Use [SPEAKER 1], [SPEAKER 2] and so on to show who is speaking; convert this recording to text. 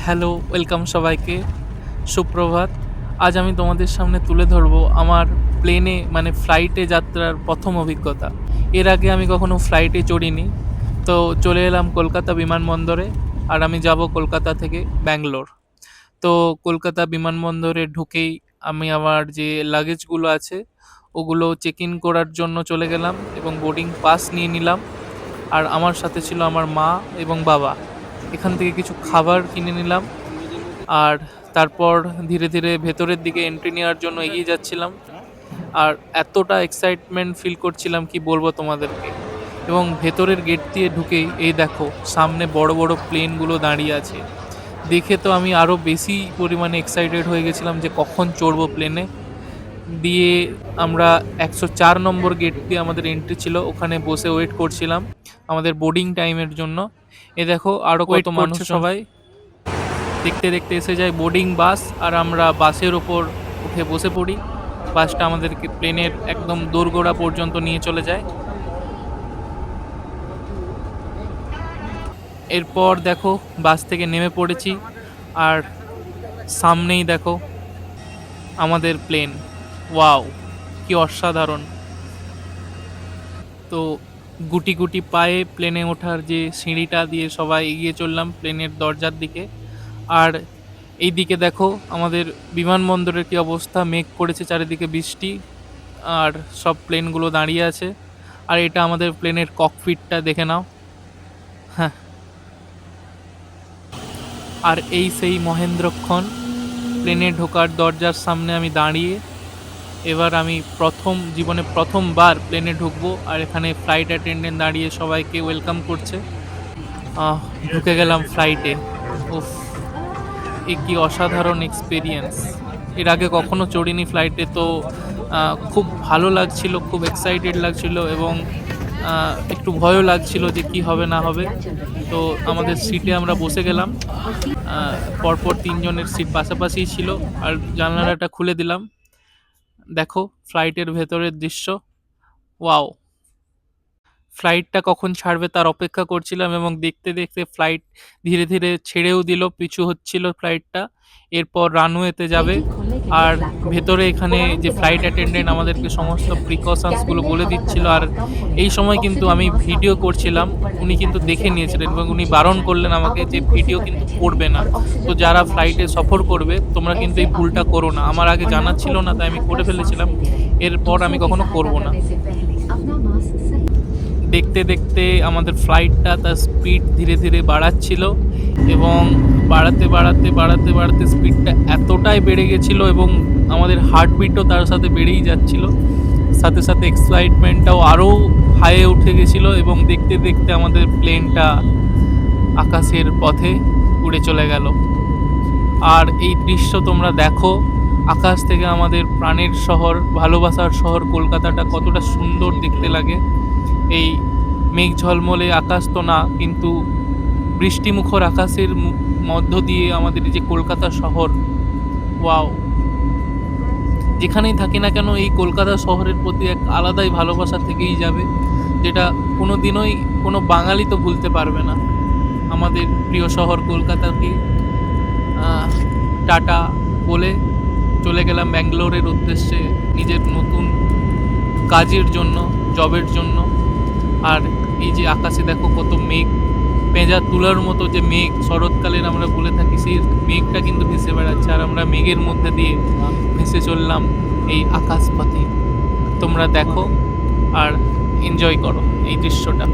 [SPEAKER 1] Hello, welcome সবাইকে। সুপ্রভাত। আজ আমি তোমাদের সামনে তুলে ধরবো আমার প্লেনে মানে ফ্লাইটে যাত্রার ১ম অভিজ্ঞতা। এর আগে আমি কখনো ফ্লাইটে চড়িনি। তো চলে এলাম কলকাতা বিমানবন্দরে। আর আমি যাবো কলকাতা থেকে ব্যাঙ্গালোর। তো কলকাতা বিমানবন্দরে ঢুকেই আমি আমার যে লাগেজগুলো আছে ওগুলো চেক ইন করার জন্য চলে গেলাম এবং বোর্ডিং পাস নিয়ে নিলাম। আর আমার সাথে ছিল আমার মা এবং বাবা। এখান থেকে কিছু খাবার কিনে নিলাম। আর তারপর ধীরে, ধীরে ভেতরের দিকে এন্ট্রি নেওয়ার জন্য এগিয়ে যাচ্ছিলাম। আর এতটা এক্সাইটমেন্ট ফিল করছিলাম কি বলবো তোমাদেরকে। এবং ভেতরের গেট দিয়ে ঢুকেই এই দেখো সামনে বড়, বড় প্লেনগুলো দাঁড়িয়ে আছে। দেখে তো আমি আরো বেশি পরিমাণে এক্সাইটেড হয়ে গেছিলাম যে কখন চড়বো প্লেনে। দিয়ে আমরা ১০৪ নম্বর গেট দিয়ে আমাদের এন্ট্রি ছিল। ওখানে বসে ওয়েট করছিলাম আমাদের বোর্ডিং টাইমের জন্য। এ দেখো আরো কত মানুষ সবাই। দেখতে, দেখতে এসে যায় বোর্ডিং বাস আর আমরা বাসের ওপর উঠে বসে পড়ি। বাসটা আমাদেরকে প্লেনের একদম দোরগোড়া পর্যন্ত নিয়ে চলে যায়। এরপর দেখো বাস থেকে নেমে পড়েছি। আর সামনেই দেখো আমাদের প্লেন। ওয়াও! কি অসাধারণ! তো গুটি, গুটি পায়ে প্লেনে ওঠার যে সিঁড়িটা দিয়ে সবাই এগিয়ে চললাম প্লেনের দরজার দিকে। আর এইদিকে দেখো আমাদের বিমানবন্দরের কি অবস্থা, মেঘ করেছে চারিদিকে বৃষ্টি। আর সব প্লেনগুলো দাঁড়িয়ে আছে। আর এটা আমাদের প্লেনের ককপিটটা দেখে নাও। হ্যাঁ, আর এই সেই মহেন্দ্রক্ষণ প্লেনে ঢোকার দরজার সামনে আমি দাঁড়িয়ে। এবার আমি জীবনে প্রথমবার প্লেনে ঢুকবো আর এখানে ফ্লাইট অ্যাটেন্ডেন্ট দাঁড়িয়ে সবাইকে ওয়েলকাম করছে। আহ ঢুকে গেলাম ফ্লাইটে। উফ! এ কি অসাধারণ এক্সপেরিয়েন্স! এর আগে কখনো চড়িনি ফ্লাইটে। তো খুব ভালো লাগছিল, খুব এক্সাইটেড লাগছিল এবং একটু ভয়ও লাগছিল যে কি হবে না হবে। তো আমাদের সিটে আমরা বসে গেলাম। পরপর ৩ জনের সিট পাশাপাশিই ছিল। আর জানালাটা খুলে দিলাম। দেখো ফ্লাইটের ভেতরের দৃশ্য। ওয়াও! ফ্লাইটটা কখন ছাড়বে তার অপেক্ষা করছিলাম এবং দেখতে, দেখতে ফ্লাইট ধীরে, ধীরে ছেড়েও দিল। পিছু হচ্ছিল ফ্লাইটটা। এরপর রানওয়েতে যাবে। আর ভেতরে এখানে যে ফ্লাইট অ্যাটেন্ডেন্ট আমাদেরকে সমস্ত প্রিকশনস গুলো বলে দিচ্ছিল। আর এই সময় কিন্তু আমি ভিডিও করছিলাম। উনি কিন্তু দেখে নিয়েছিলেন এবং উনি বারণ করলেন আমাকে যে ভিডিও কিন্তু করবে না। তো যারা ফ্লাইটে সফর করবে তোমরা কিন্তু এই ভুলটা করো না। আমার আগে জানা ছিল না তাই আমি করে ফেলেছিলাম। এরপর আমি কখনো করব না। দেখতে, দেখতে আমাদের ফ্লাইটটা তার স্পিড ধীরে, ধীরে বাড়াচ্ছিল এবং বাড়াতে, বাড়াতে, বাড়াতে, বাড়াতে স্পিডটা এতটাই বেড়ে গেছিল এবং আমাদের হার্টবিটও তার সাথে বেড়েই যাচ্ছিল। সাথে, সাথে এক্সাইটমেন্টটাও আরও হাইয়ে উঠে গেছিল এবং দেখতে, দেখতে আমাদের প্লেনটা আকাশের পথে উড়ে চলে গেল। আর এই দৃশ্য তোমরা দেখো, আকাশ থেকে আমাদের প্রাণের শহর, ভালোবাসার শহর কলকাতাটা কতটা সুন্দর দেখতে লাগে। এই মেঘ ঝলমলে আকাশ তো না, কিন্তু বৃষ্টিমুখর আকাশের মধ্য দিয়ে আমাদের এই যে কলকাতা শহর। ওয়াও! যেখানেই থাকি না কেন এই কলকাতা শহরের প্রতি এক আলাদাই ভালোবাসা থেকেই যাবে, যেটা কোনো দিনই কোনো বাঙালি তো ভুলতে পারবে না। আমাদের প্রিয় শহর কলকাতাকে টাটা বলে চলে গেলাম ব্যাঙ্গালোরের উদ্দেশ্যে নিজের নতুন কাজের জন্য, জবের জন্য। আর এই যে আকাশে দেখো কত মেঘ, পেঁজা তুলার মতো যে মেঘ শরৎকালের আমরা বলে থাকি, সেই মেঘটা কিন্তু ভেসে বেড়াচ্ছে আর আমরা মেঘের মধ্যে দিয়ে ভেসে চললাম এই আকাশ পথে। তোমরা দেখো আর এনজয় করো এই দৃশ্যটা।